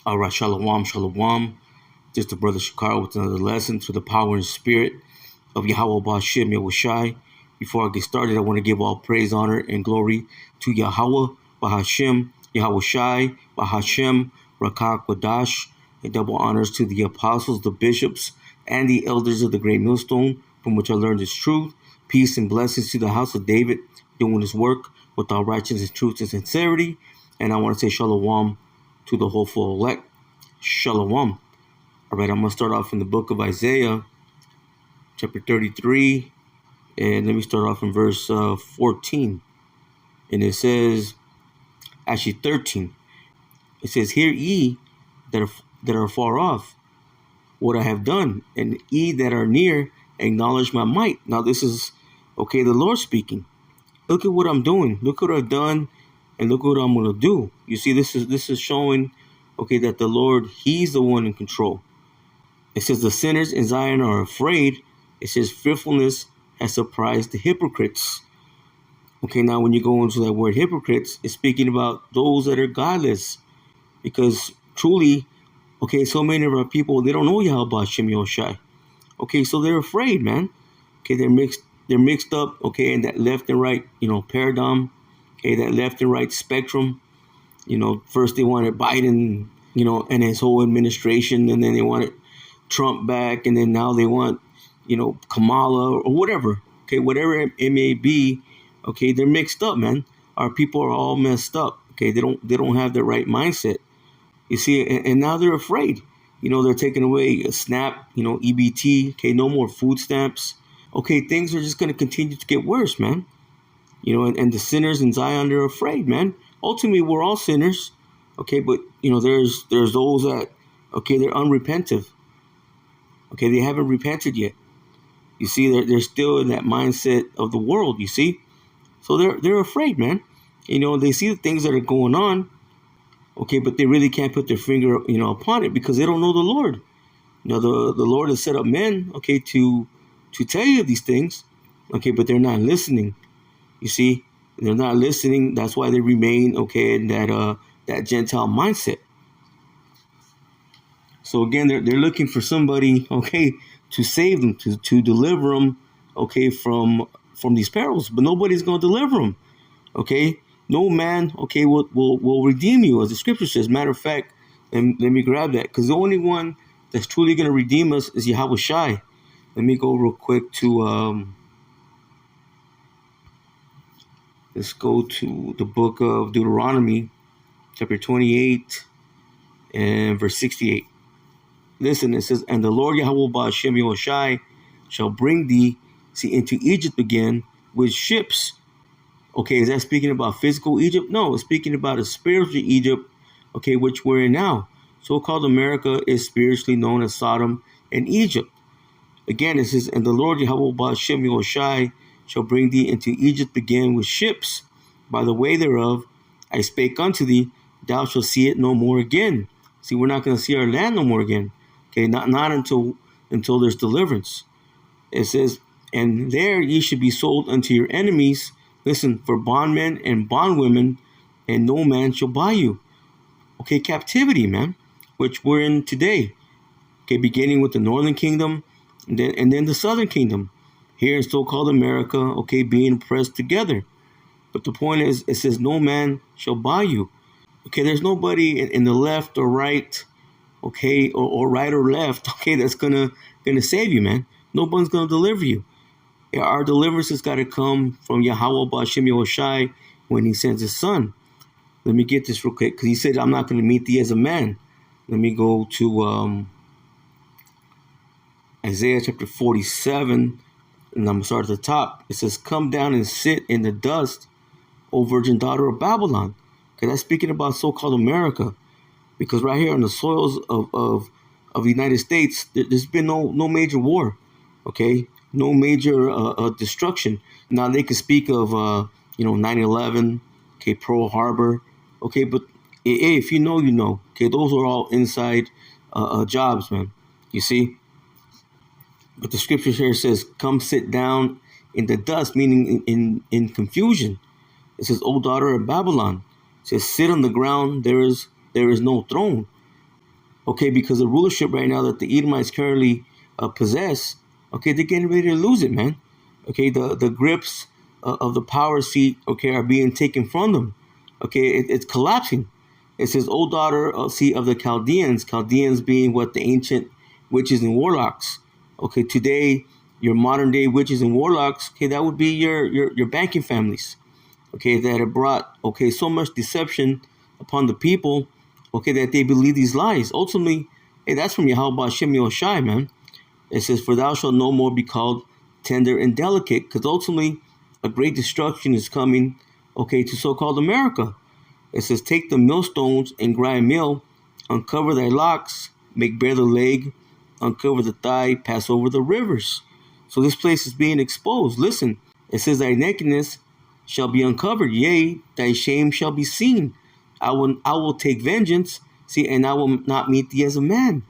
All right, shalom, shalom. Just the brother Shakar with another lesson to the power and spirit of Yahweh Ba'Shem Yahushai. Before I get started, I want to give all praise, honor, and glory to Yahweh Ba'Shem Yahushai Ba'Shem Rakak Wadash, and double honors to the apostles, the bishops, and the elders of the great millstone, from which I learned this truth. Peace and blessings to the house of David, doing his work with all righteousness, truth, and sincerity. And I want to say shalom to the hopeful elect. Shalom. All right, I'm going to start off in the book of Isaiah, chapter 33. And let me start off in verse 14. And it says, actually 13. It says, hear ye that are far off what I have done, and ye that are near acknowledge my might. Now this is, okay, the Lord speaking. Look at what I'm doing. Look what I've done, and look what I'm going to do. You see, this is showing, okay, that the Lord, he's the one in control. It says the sinners in Zion are afraid. It says fearfulness has surprised the hypocrites. Okay, now when you go into that word hypocrites, it's speaking about those that are godless. Because truly, okay, so many of our people, they don't know Yahweh Ba'Shem Yahushai. Okay, so they're afraid, man. Okay, they're mixed up, okay, in that left and right, paradigm. Okay, that left and right spectrum. First they wanted Biden, and his whole administration, and then they wanted Trump back, and then now they want, Kamala or whatever. Okay, whatever it may be. Okay, they're mixed up, man. Our people are all messed up. Okay, they don't have the right mindset. You see, and now they're afraid. They're taking away a SNAP, EBT. Okay, no more food stamps. Okay, things are just going to continue to get worse, man. And the sinners in Zion, they're afraid, man. Ultimately, we're all sinners. Okay, but there's those that, okay, they're unrepentant. Okay, they haven't repented yet. You see, they're still in that mindset of the world. You see, so they're afraid, man. They see the things that are going on. Okay, but they really can't put their finger, upon it because they don't know the Lord. The Lord has set up men, okay, to tell you these things. Okay, but they're not listening. You see, they're not listening. That's why they remain, okay, in that Gentile mindset. So again, they're looking for somebody, okay, to save them, to deliver them, okay, from these perils. But nobody's going to deliver them, okay. No man, okay, will redeem you, as the scripture says. Matter of fact, and let me grab that, because the only one that's truly going to redeem us is Yahweh Shai. Let me go real quick to let's go to the book of Deuteronomy, chapter 28 and verse 68. Listen, it says, and the Lord Yahweh Ba'Shem Yahushai shall bring thee, into Egypt again with ships. Okay, is that speaking about physical Egypt? No, it's speaking about a spiritual Egypt, okay, which we're in now. So-called America is spiritually known as Sodom and Egypt. Again, it says, and the Lord Yahweh Ba'Shem Yahushai shall bring thee into Egypt again with ships. By the way thereof I spake unto thee, thou shalt see it no more again. See, we're not going to see our land no more again. Okay, not until there's deliverance. It says, and there ye should be sold unto your enemies. Listen, for bondmen and bondwomen, and no man shall buy you. Okay, captivity, man, which we're in today. Okay, beginning with the northern kingdom, and then the southern kingdom, here in so-called America, okay, being pressed together. But the point is, it says, no man shall buy you. Okay, there's nobody in the left or right, okay, or right or left, okay, that's gonna save you, man. No one's gonna deliver you. Our deliverance has got to come from Yahweh Ba'Shem Yahushai when he sends his son. Let me get this real quick, because he said, I'm not going to meet thee as a man. Let me go to Isaiah chapter 47, and I'm going to start at the top. It says, come down and sit in the dust, O virgin daughter of Babylon. Okay, that's speaking about so-called America. Because right here on the soils of the United States, there's been no major war, okay? No major destruction. Now they can speak of 9/11, okay, Pearl Harbor, okay, but if you know, okay, those are all inside jobs, man. You see, but the scripture here says, "Come sit down in the dust," meaning in confusion. It says, "O daughter of Babylon," it says, "Sit on the ground. There is no throne." Okay, because the rulership right now that the Edomites currently possess, okay, they're getting ready to lose it, man. Okay, the grips of the power seat, okay, are being taken from them. Okay, it's collapsing. It says, "O daughter of the Chaldeans being what the ancient witches and warlocks." Okay, today your modern day witches and warlocks, okay, that would be your banking families, okay, that have brought, okay, so much deception upon the people, okay, that they believe these lies. Ultimately, hey, that's from Yahweh Shem Yoshai, man. It says, "For thou shalt no more be called tender and delicate," because ultimately a great destruction is coming, okay, to so-called America. It says, "Take the millstones and grind meal, uncover thy locks, make bare the leg, uncover the thigh, pass over the rivers." So this place is being exposed. Listen, it says, "Thy nakedness shall be uncovered, yea, thy shame shall be seen. I will take vengeance, see, and I will not meet thee as a man."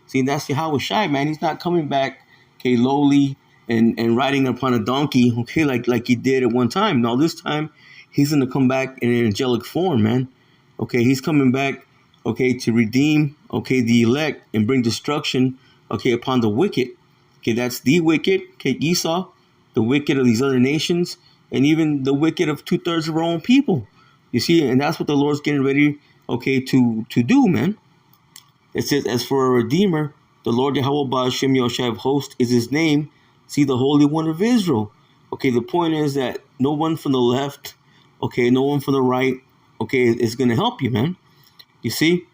See, that's Yahweh Shai, man. He's not coming back, okay, lowly and riding upon a donkey, okay, like he did at one time. No, this time he's gonna come back in an angelic form, man. Okay, he's coming back, okay, to redeem, okay, the elect and bring destruction, okay, upon the wicked. Okay, that's the wicked, okay, Esau, the wicked of these other nations, and even the wicked of 2/3 of our own people. You see, and that's what the Lord's getting ready, okay, to do, man. It says, "As for a redeemer, the Lord Yahweh Ba'ashem Yoshai of hosts is his name. See, the Holy One of Israel." Okay, the point is that no one from the left, okay, no one from the right, okay, is going to help you, man. You see,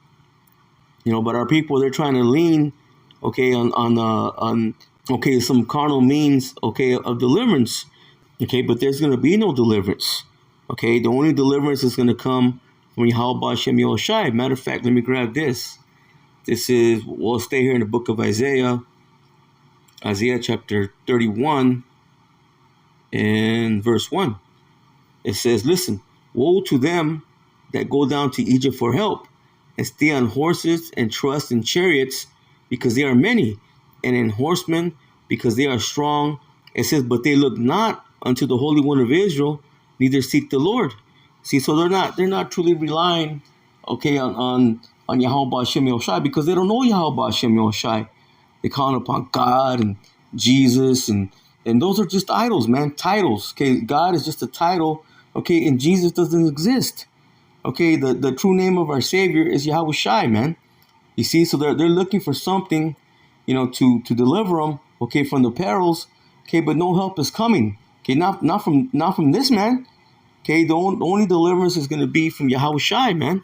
but our people, they're trying to lean, okay, on okay, some carnal means, okay, of deliverance, okay, but there's going to be no deliverance, okay. The only deliverance is going to come from Yahweh Ba'ashem Yoshai. Matter of fact, let me grab this. This is, we'll stay here in the book of Isaiah chapter 31 and verse 1. It says, "Listen, woe to them that go down to Egypt for help, and stay on horses and trust in chariots, because they are many, and in horsemen, because they are strong." It says, "But they look not unto the Holy One of Israel, neither seek the Lord." See, so they're not truly relying, okay, on Yahweh Ba'ashem Yoshai, because they don't know Yahweh Ba'ashem Yoshai. They calling upon God and Jesus, and those are just idols, man, titles. Okay, God is just a title, okay, and Jesus doesn't exist. Okay, the true name of our Savior is Yahweh Shai, man. You see, so they're looking for something, to deliver them, okay, from the perils, okay, but no help is coming. Okay, not from this man. Okay, the only deliverance is going to be from Yahweh Shai, man.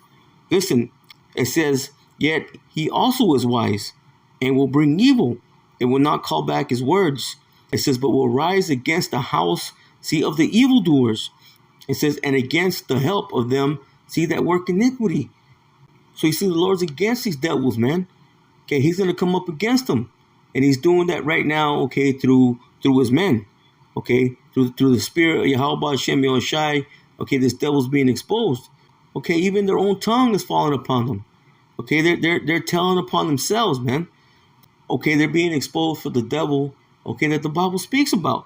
Listen, it says, "Yet he also is wise and will bring evil and will not call back his words." It says, "But will rise against the house, see, of the evildoers." It says, "And against the help of them, see, that work iniquity." So you see, the Lord's against these devils, man. Okay, he's going to come up against them. And he's doing that right now, okay, through his men. Okay, through the spirit of Yahweh Shem Yoshai, okay, this devil's being exposed. Okay, even their own tongue is falling upon them. Okay, they're telling upon themselves, man. Okay, they're being exposed for the devil, okay, that the Bible speaks about.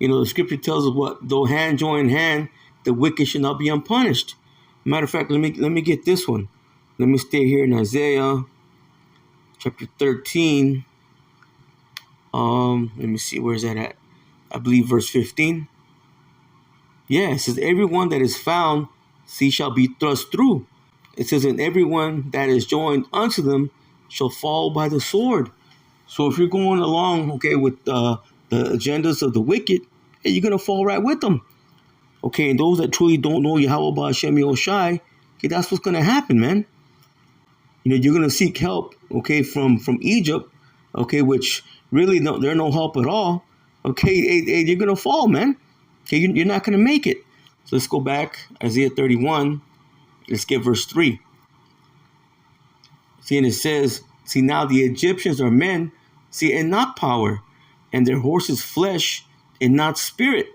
The scripture tells us what, though hand join hand, the wicked should not be unpunished. Matter of fact, let me get this one. Let me stay here in Isaiah chapter 13. Let me see, where's that at? I believe verse 15. Yeah, it says, "Everyone that is found, see, shall be thrust through." It says, "And everyone that is joined unto them shall fall by the sword." So if you're going along, okay, with the agendas of the wicked, hey, you're gonna fall right with them. Okay, and those that truly don't know Yahweh Ba'ashem Yoshai, okay, that's what's gonna happen, man. You're gonna seek help, okay, from Egypt, okay, which really they're no help at all. Okay, hey, you're gonna fall, man. Okay, you're not gonna make it. So let's go back, Isaiah 31. Let's get verse 3. See, and it says, "See, now the Egyptians are men, see, and not power, and their horses flesh, and not spirit."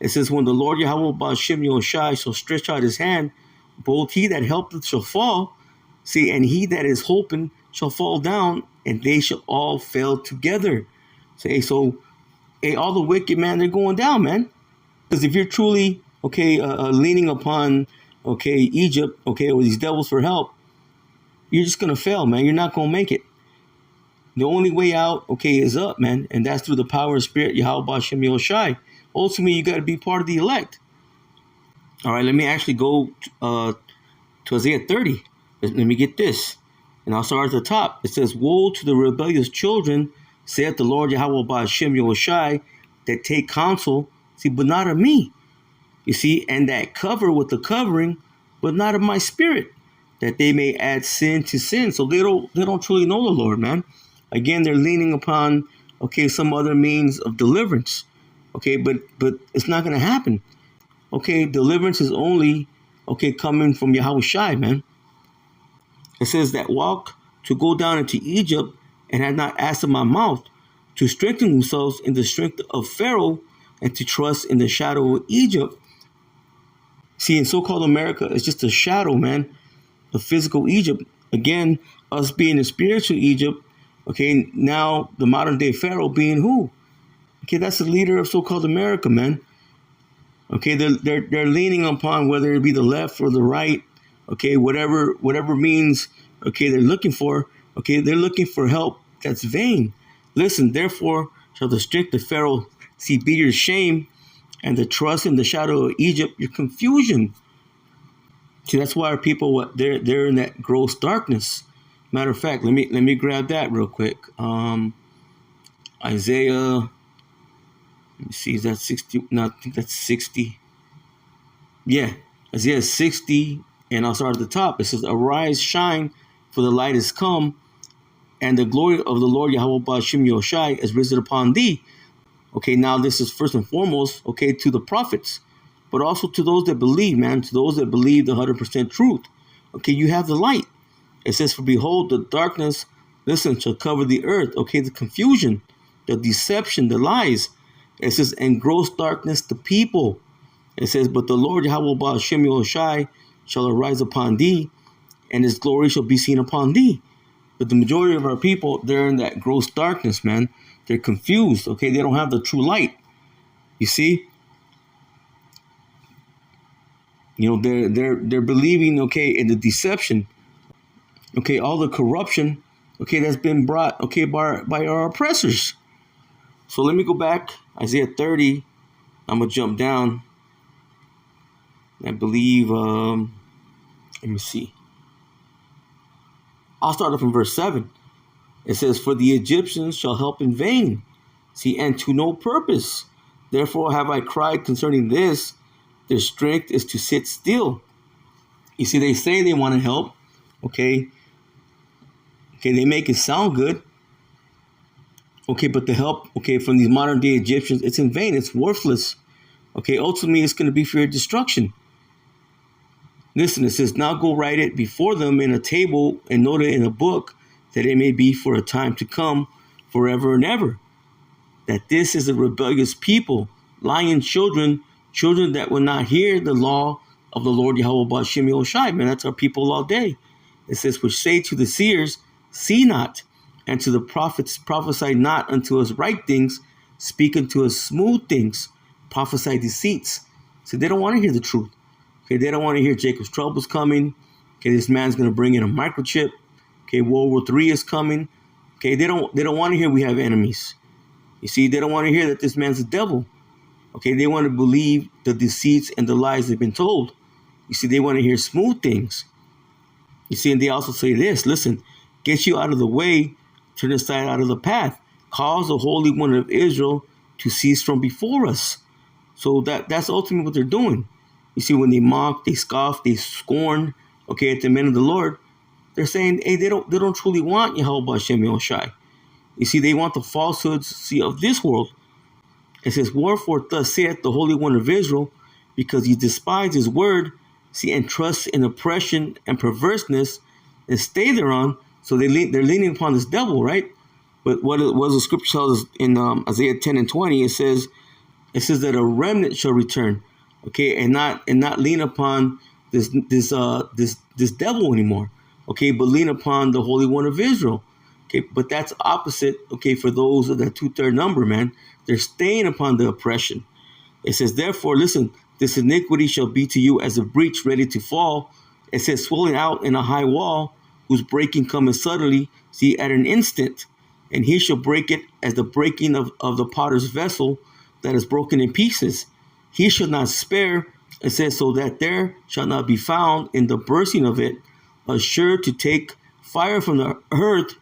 It says, "When the Lord Yahweh Ba'ashem Yoshai shall stretch out his hand, both he that helpeth shall fall, see, and he that is hoping shall fall down, and they shall all fail together." So all the wicked, man, they're going down, man. Because if you're truly, okay, leaning upon, okay, Egypt, okay, or these devils for help, you're just going to fail, man. You're not going to make it. The only way out, okay, is up, man. And that's through the power and spirit, Yahweh Hashem Yahushai. Ultimately, you got to be part of the elect. All right, let me actually go to Isaiah 30. Let me get this. And I'll start at the top. It says, woe to the rebellious children, saith the Lord Yahweh Hashem Yahushai, that take counsel, see, but not of me. You see, and that cover with the covering, but not of my spirit, that they may add sin to sin. So they don't truly know the Lord, man. Again, they're leaning upon, okay, some other means of deliverance. Okay, but it's not going to happen. Okay, deliverance is only, okay, coming from Yahushai, man. It says that walk to go down into Egypt and had not asked of my mouth, to strengthen themselves in the strength of Pharaoh and to trust in the shadow of Egypt. See, in so-called America, it's just a shadow, man, of physical Egypt. Again, us being the spiritual Egypt, okay, now the modern day Pharaoh being who? Okay, that's the leader of so-called America, man. Okay, they're leaning upon whether it be the left or the right, okay, whatever means, okay, they're looking for, okay, they're looking for help that's vain. Listen, therefore shall the strength of Pharaoh see be your shame, and the trust in the shadow of Egypt your confusion. See, that's why our people, they're in that gross darkness. Matter of fact, let me grab that real quick. Isaiah, let me see, is that 60? No, I think that's 60. Yeah, Isaiah 60, and I'll start at the top. It says, arise, shine, for the light is come, and the glory of the Lord Yahweh Hashem Yahushai is risen upon thee. Okay, now this is first and foremost, okay, to the prophets, but also to those that believe, man, to those that believe the 100% truth. Okay, you have the light. It says, for behold, the darkness, listen, shall cover the earth. Okay, the confusion, the deception, the lies. It says, and gross darkness the people. It says, but the Lord Yahweh Hashem Yahushai shall arise upon thee, and his glory shall be seen upon thee. But the majority of our people, they're in that gross darkness, man. They're confused, okay? They don't have the true light. You see? You know, they're believing, okay, in the deception. Okay, all the corruption, okay, that's been brought, okay, by our oppressors. So let me go back, Isaiah 30. I'm going to jump down. I believe, let me see. I'll start off from verse 7. It says, for the Egyptians shall help in vain, see, and to no purpose. Therefore have I cried concerning this, their strength is to sit still. You see, they say they want to help, okay? Okay, they make it sound good. Okay, but the help, okay, from these modern day Egyptians, it's in vain, it's worthless. Okay, ultimately it's going to be for your destruction. Listen, it says, now go write it before them in a table and note it in a book, that it may be for a time to come, forever and ever. That this is a rebellious people, lying children that will not hear the law of the Lord Yahweh Hashem Yahushai. Man, that's our people all day. It says, which say to the seers, see not, and to the prophets, prophesy not unto us right things, speak unto us smooth things, prophesy deceits. So they don't want to hear the truth. Okay, they don't want to hear Jacob's trouble's coming. Okay, this man's going to bring in a microchip. Okay, World War III is coming. Okay, they don't want to hear we have enemies. You see, they don't want to hear that this man's a devil. Okay, they want to believe the deceits and the lies they've been told. You see, they want to hear smooth things. You see, and they also say this, listen, get you out of the way, turn aside out of the path, cause the Holy One of Israel to cease from before us. So that's ultimately what they're doing. You see, when they mock, they scoff, they scorn, okay, at the men of the Lord, they're saying, hey, they don't truly want Yahweh Hashem Yahushai. You see, they want the falsehoods, see, of this world. It says, wherefore thus saith the Holy One of Israel, because ye despise his word, see, and trust in oppression and perverseness, and stay thereon. So they're leaning upon this devil, right? But what the scripture tells us in Isaiah 10 and 20, it says that a remnant shall return, okay, and not lean upon this devil anymore, okay, but lean upon the Holy One of Israel. Okay, but that's opposite, okay, for those of that 2/3 number, man. They're staying upon the oppression. It says, therefore, listen, this iniquity shall be to you as a breach ready to fall. It says, swelling out in a high wall, whose breaking cometh suddenly, see, at an instant, and he shall break it as the breaking of the potter's vessel that is broken in pieces. He shall not spare, it says, so that there shall not be found in the bursting of it a sure to take fire from the earth,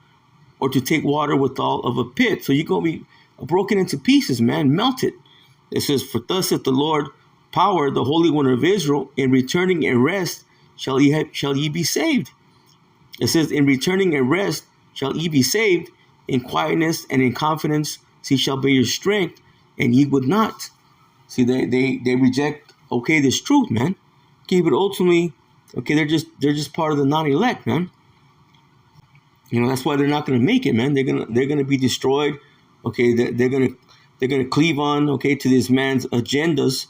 or to take water withal of a pit. So you're going to be broken into pieces, man, melted. It says, for thus saith the Lord, power, the Holy One of Israel, in returning and rest shall ye be saved. It says, in returning and rest shall ye be saved, in quietness and in confidence, see, shall be your strength, and ye would not. See, they reject, okay, this truth, man. Okay, but ultimately, okay, they're just part of the non-elect, man. You know, that's why they're not going to make it, man. They're gonna be destroyed. Okay, they're gonna cleave on, okay, to this man's agendas,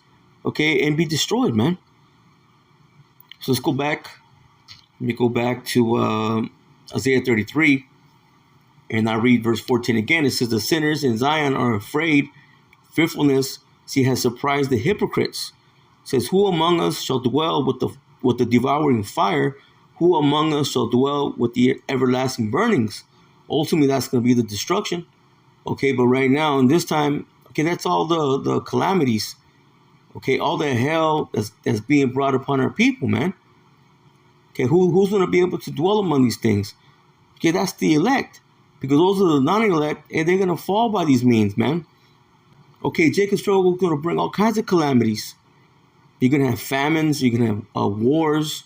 okay, and be destroyed, man. So let's go back. Let me go back to Isaiah 33, and I read verse 14 again. It says, the sinners in Zion are afraid. Fearfulness, see, has surprised the hypocrites. It says, who among us shall dwell with the devouring fire? Who among us shall dwell with the everlasting burnings? Ultimately, that's going to be the destruction. Okay, but right now, in this time, okay, that's all the calamities. Okay, all the hell that's being brought upon our people, man. Okay, who's going to be able to dwell among these things? Okay, that's the elect. Because those are the non-elect, and they're going to fall by these means, man. Okay, Jacob's trouble is going to bring all kinds of calamities. You're going to have famines. You're going to have wars.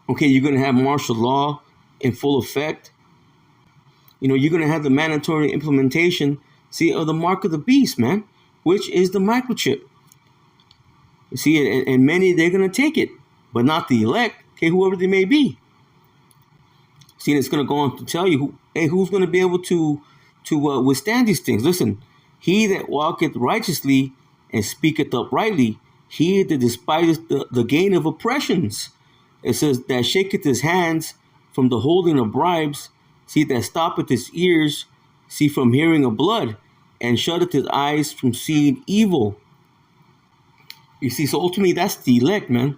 Okay, you're going to have martial law in full effect. You know, you're going to have the mandatory implementation, see, of the mark of the beast, man, which is the microchip. You see, and many, they're going to take it, but not the elect, okay, whoever they may be. See, and it's going to go on to tell you, who's going to be able to withstand these things? Listen, he that walketh righteously and speaketh uprightly, he that despiseth the gain of oppressions. It says, that shaketh his hands from the holding of bribes, see, that stoppeth his ears, see, from hearing of blood, and shutteth his eyes from seeing evil. You see, so ultimately, that's the elect, man.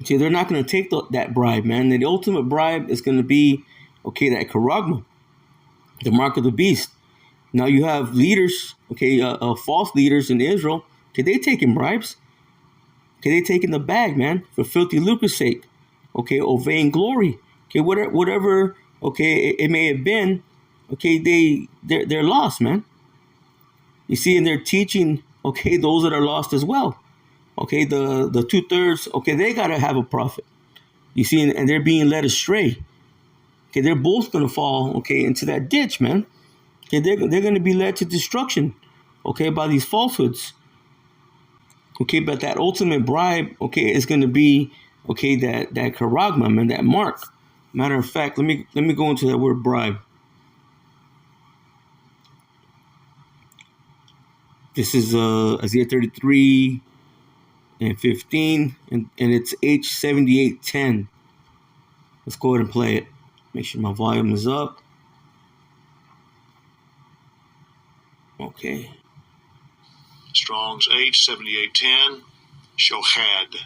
See, they're not going to take that bribe, man. And the ultimate bribe is going to be, okay, that charagma, the mark of the beast. Now you have leaders, okay, false leaders in Israel. Okay, they taking bribes. Okay, they taking the bag, man, for filthy lucre's sake. Okay, or vain glory. Okay, whatever. Okay, it may have been. Okay, they're lost, man. You see, and they're teaching. Okay, those that are lost as well. Okay, the 2/3. Okay, they gotta have a prophet. You see, and they're being led astray. Okay, they're both gonna fall. Okay, into that ditch, man. Okay, they're gonna be led to destruction. Okay, by these falsehoods. Okay, but that ultimate bribe, okay, is going to be, okay, that charagma, man, that mark. Matter of fact, let me go into that word bribe. This is Isaiah 33 and 15, and it's H7810. Let's go ahead and play it. Make sure my volume is up. Okay. Strong's H7810, shohad.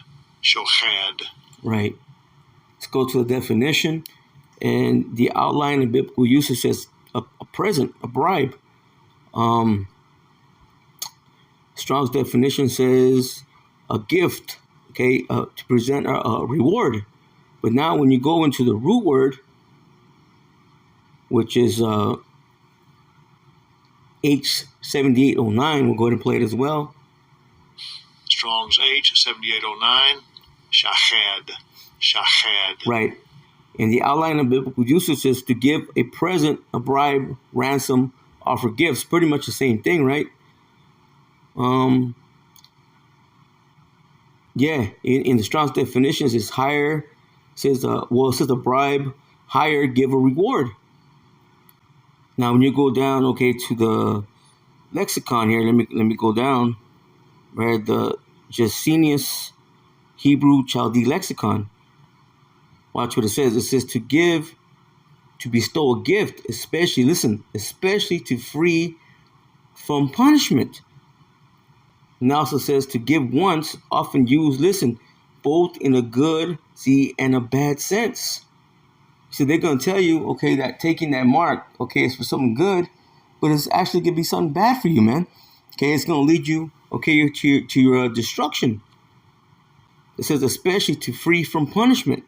Right. Let's go to the definition. And the outline of biblical usage says a present, a bribe. Strong's definition says a gift, okay, to present a reward. But now when you go into the root word, which is H7809, we'll go ahead and play it as well. Strong's H7809, shahad. Right. And the outline of biblical usage is to give a present, a bribe, ransom, offer gifts. Pretty much the same thing, right? Yeah, in the Strong's definitions, it's hire. It says, it says a bribe, hire, give a reward. Now, when you go down, okay, to the lexicon here, let me go down, right? The Gesenius Hebrew Chaldee lexicon. Watch what it says. It says to give, to bestow a gift, especially to free from punishment. And also says to give once, often used, both in a good, and a bad sense. So they're going to tell you, okay, that taking that mark, okay, is for something good, but it's actually going to be something bad for you, man. Okay, it's going to lead you, okay, to your destruction. It says especially to free from punishment.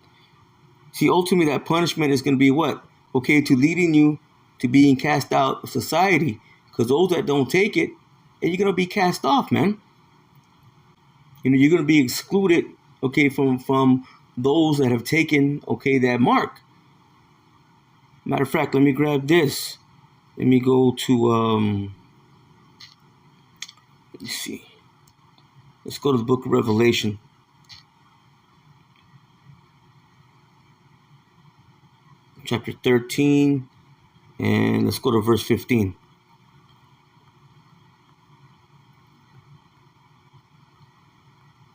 See, ultimately that punishment is going to be what? Okay, to leading you to being cast out of society. Because those that don't take it, and you're going to be cast off, man. You know, you're going to be excluded, okay, from those that have taken, okay, that mark. Matter of fact, let me grab this. Let me go to, let me see. Let's go to the book of Revelation. Chapter 13, and let's go to verse 15.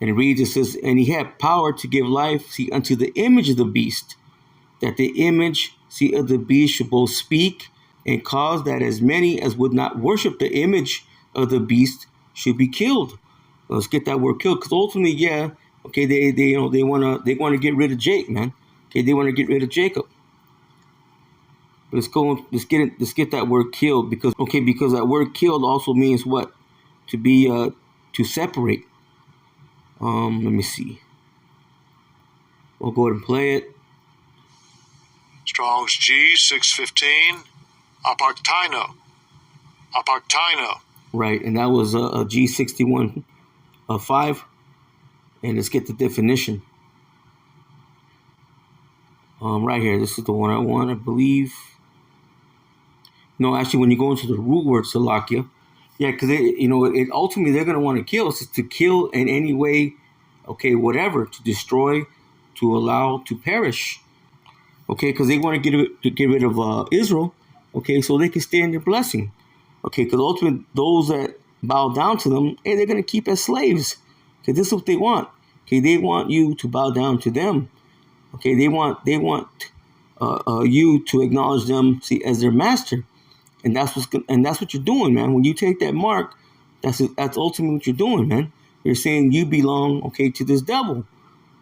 And it reads, it says, and he had power to give life, see, unto the image of the beast, that the image, see, of the beast should both speak and cause that as many as would not worship the image of the beast should be killed. Let's get that word killed, because ultimately, yeah, okay, they want to get rid of Jake, man. Okay, they want to get rid of Jacob. But let's get that word killed, because that word killed also means what? To be to separate. Let me see. We'll go ahead and play it. Strong's G 615. Apartino. Right, and that was a G61 5. And let's get the definition. Right here, this is the one I want, I believe. No, actually, when you go into the root word, Salakia, yeah, because it ultimately they're going to want to kill. It's to kill in any way, okay, whatever, to destroy, to allow, to perish, okay, because they want to get rid of Israel, okay, so they can stay in their blessing, okay, because ultimately those that bow down to them, hey, they're going to keep as slaves, because this is what they want, okay, they want you to bow down to them, okay, they want you to acknowledge them, see, as their master. And that's what you're doing, man. When you take that mark, that's ultimately what you're doing, man. You're saying you belong, okay, to this devil.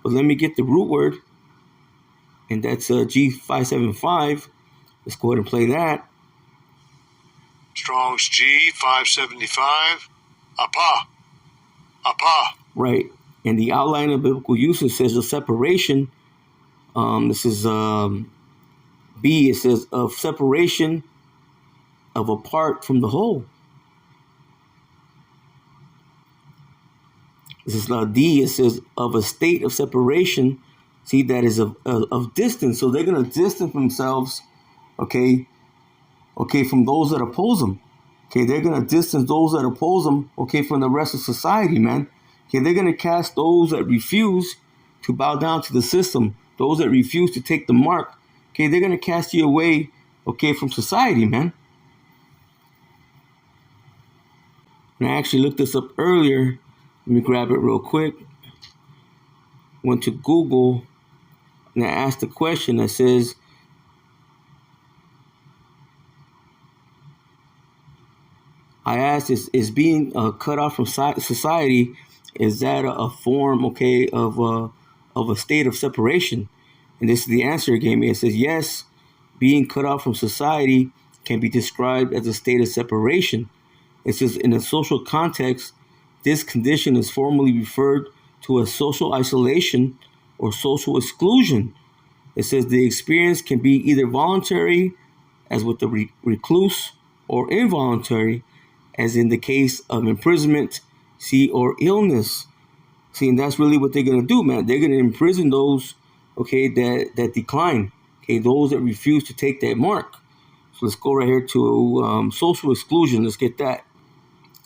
But let me get the root word, and that's G575. Let's go ahead and play that. Strong's G 575. Apa. Right, and the outline of biblical usage says a separation. This is B. It says of separation of a part from the whole. This is D. It says of a state of separation. See, that is of distance. So they're going to distance themselves, okay, from those that oppose them. Okay, they're going to distance those that oppose them, okay, from the rest of society, man. Okay, they're going to cast those that refuse to bow down to the system, those that refuse to take the mark. Okay, they're going to cast you away, okay, from society, man. And I actually looked this up earlier. Let me grab it real quick. Went to Google and I asked a question that says, I asked, is being cut off from society, is that a form, okay, of a state of separation? And this is the answer it gave me. It says, yes, being cut off from society can be described as a state of separation. It says, in a social context, this condition is formally referred to as social isolation or social exclusion. It says the experience can be either voluntary, as with the recluse, or involuntary, as in the case of imprisonment, see, or illness. See, and that's really what they're going to do, man. They're going to imprison those, okay, that decline, okay, those that refuse to take that mark. So let's go right here to social exclusion. Let's get that.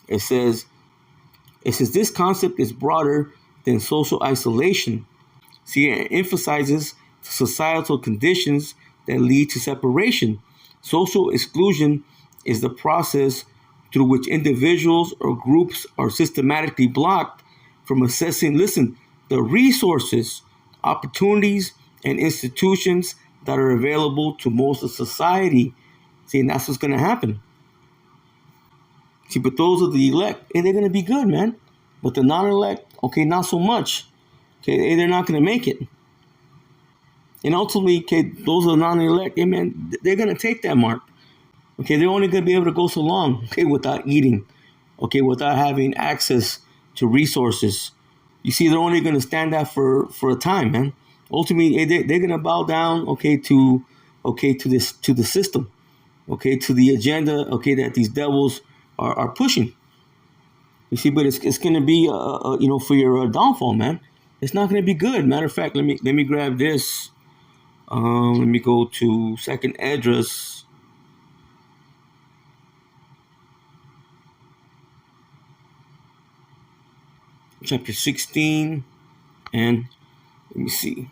It says this concept is broader than social isolation. See, it emphasizes societal conditions that lead to separation. Social exclusion is the process through which individuals or groups are systematically blocked from accessing, the resources, opportunities, and institutions that are available to most of society. See, and that's what's going to happen. See, but those are the elect, and they're going to be good, man. But the non-elect, okay, not so much. Okay, they're not going to make it. And ultimately, okay, those are the non-elect, amen, they're going to take that mark. Okay, they're only going to be able to go so long, okay, without eating, okay, without having access to resources. You see, they're only going to stand that for a time, man. Ultimately, they're going to bow down, okay, to the system, okay, to the agenda, okay, that these devils are pushing. You see, but it's going to be, for your downfall, man. It's not going to be good. Matter of fact, let me grab this. Let me go to Second Esdras. Chapter 16, and let me see.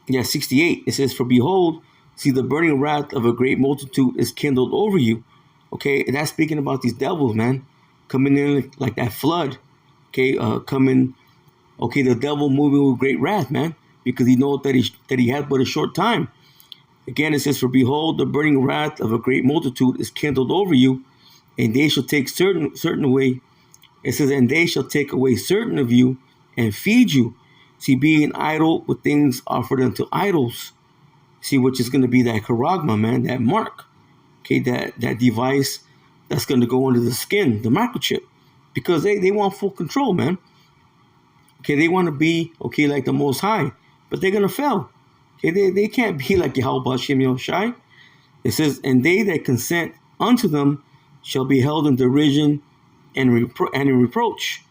Yeah, 68. It says, "For behold, see the burning wrath of a great multitude is kindled over you." Okay, and that's speaking about these devils, man, coming in like that flood. Okay, coming. Okay, the devil moving with great wrath, man, because he knows that he has but a short time. Again, it says, "For behold, the burning wrath of a great multitude is kindled over you, and they shall take certain away." It says, "And they shall take away certain of you and feed you." See, being idle with things offered unto idols. See, which is going to be that charagma, man, that mark. Okay, that device that's going to go under the skin, the microchip. Because they want full control, man. Okay, they want to be, okay, like the Most High. But they're going to fail. Okay, they can't be like Yahweh Shem Yoshai. It says, "And they that consent unto them shall be held in derision and in reproach."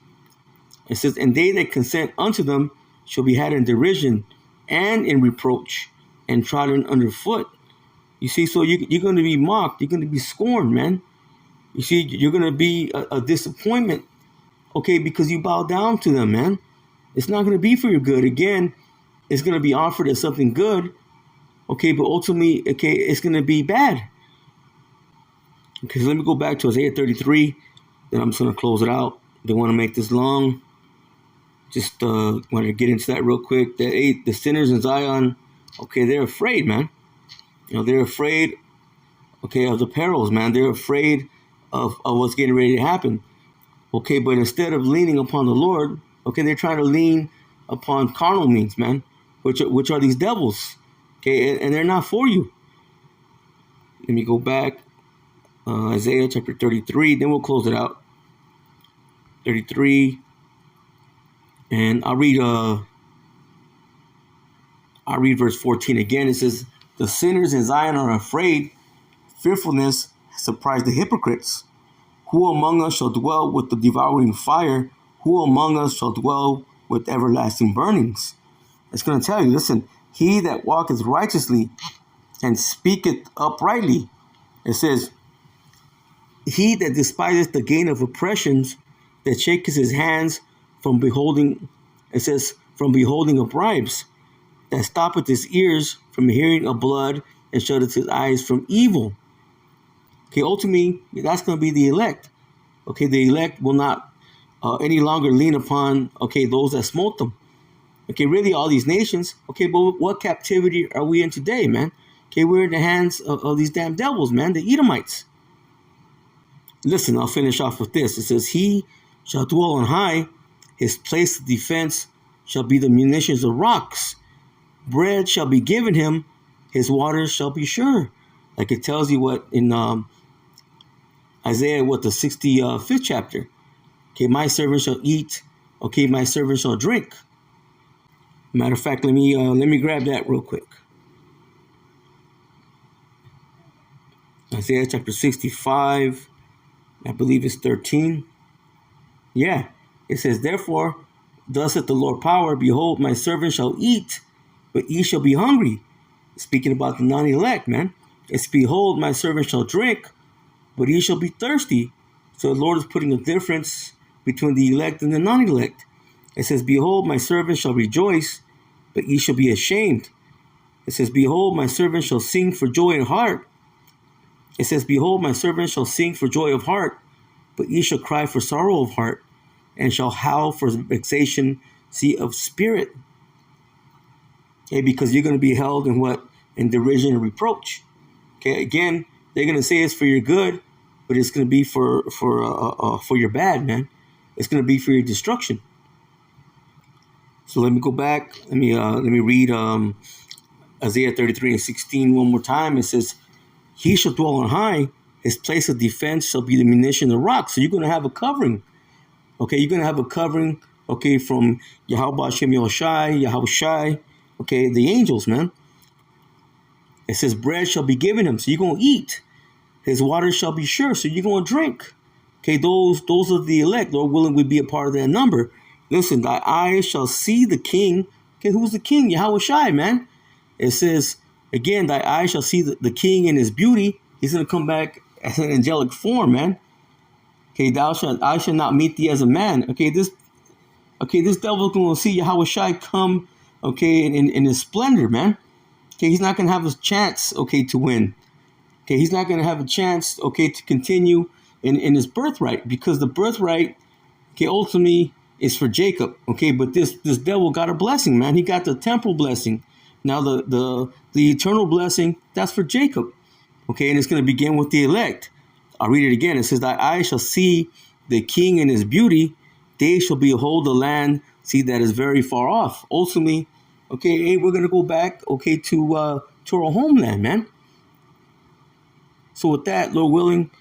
It says, "And they that consent unto them shall be had in derision and in reproach and trodden underfoot." You see, so you're going to be mocked. You're going to be scorned, man. You see, you're going to be a disappointment, okay, because you bow down to them, man. It's not going to be for your good. Again, it's going to be offered as something good, okay, but ultimately, okay, it's going to be bad. Okay, so let me go back to Isaiah 33. Then I'm just going to close it out. Don't want to make this long. Just want to get into that real quick. The sinners in Zion, okay, they're afraid, man. They're afraid, okay, of the perils, man. They're afraid of what's getting ready to happen. Okay, but instead of leaning upon the Lord, okay, they're trying to lean upon carnal means, man, which are these devils. Okay, and they're not for you. Let me go back. Isaiah chapter 33, then we'll close it out. 33, and I'll read verse 14 again. It says, "The sinners in Zion are afraid. Fearfulness has surprised the hypocrites. Who among us shall dwell with the devouring fire? Who among us shall dwell with everlasting burnings?" It's going to tell you, listen, "He that walketh righteously and speaketh uprightly." It says, "He that despiseth the gain of oppressions, that shaketh his hands from beholding," it says, "from beholding of bribes, that stoppeth his ears from hearing of blood, and shutteth his eyes from evil." Okay, ultimately, that's going to be the elect. Okay, the elect will not any longer lean upon, okay, those that smote them. Okay, really all these nations. Okay, but what captivity are we in today, man? Okay, we're in the hands of these damn devils, man, the Edomites. Listen, I'll finish off with this. It says, "He shall dwell on high. His place of defense shall be the munitions of rocks. Bread shall be given him. His waters shall be sure." Like it tells you what in Isaiah, the 65th chapter. Okay, "My servant shall eat. Okay, my servant shall drink." Matter of fact, let me grab that real quick. Isaiah chapter 65, I believe it's 13. Yeah, it says, "Therefore, thus saith the Lord power, behold, my servant shall eat, but ye shall be hungry." Speaking about the non-elect, man. It's, "Behold, my servant shall drink, but ye shall be thirsty." So the Lord is putting a difference between the elect and the non-elect. It says, "Behold, my servant shall rejoice, but ye shall be ashamed." It says, "Behold, my servant shall sing for joy in heart." It says, "Behold, my servant shall sing for joy of heart, but ye shall cry for sorrow of heart, and shall howl for vexation, of spirit." Okay, because you're going to be held in what? In derision and reproach. Okay, again, they're going to say it's for your good, but it's going to be for your bad, man. It's going to be for your destruction. So let me go back. Let me read Isaiah 33:16 one more time. It says, he shall dwell on high. His place of defense shall be the munition of the rock. So you're going to have a covering. Okay, you're going to have a covering, okay, from Yahweh Hashem Yahushai, Yahushai, okay, the angels, man. It says, bread shall be given him, so you're going to eat. His water shall be sure, so you're going to drink. Okay, those are the elect. Lord willing, we be a part of that number. Listen, thy eyes shall see the king. Okay, who's the king? Yahushai, man. It says, again, thy eyes shall see the king in his beauty. He's going to come back as an angelic form, man. Okay, I shall not meet thee as a man. Okay, this devil's going to see Yahushai come, okay, in his splendor, man. Okay, he's not going to have a chance, okay, to win. Okay, he's not going to have a chance, okay, to continue in his birthright, because the birthright, okay, ultimately is for Jacob. Okay, but this devil got a blessing, man. He got the temporal blessing. Now the eternal blessing, that's for Jacob. Okay, and it's going to begin with the elect. I'll read it again. It says, thy eyes shall see the king in his beauty. They shall behold the land, see that is very far off. Ultimately, okay, hey, we're going to go back, okay, to our homeland, man. So with that, Lord willing,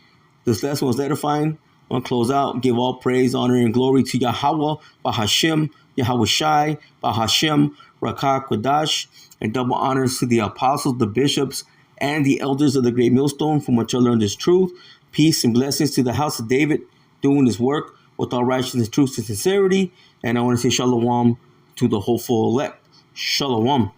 this lesson was edifying. I want to close out, give all praise, honor, and glory to Yahweh, Bahashem, Yahushai, Bahashem, Rakah Kodash, and double honors to the apostles, the bishops, and the elders of the great millstone, from which I learned this truth. Peace and blessings to the house of David, doing his work with all righteousness, truth, and sincerity. And I want to say shalom to the hopeful elect. Shalom.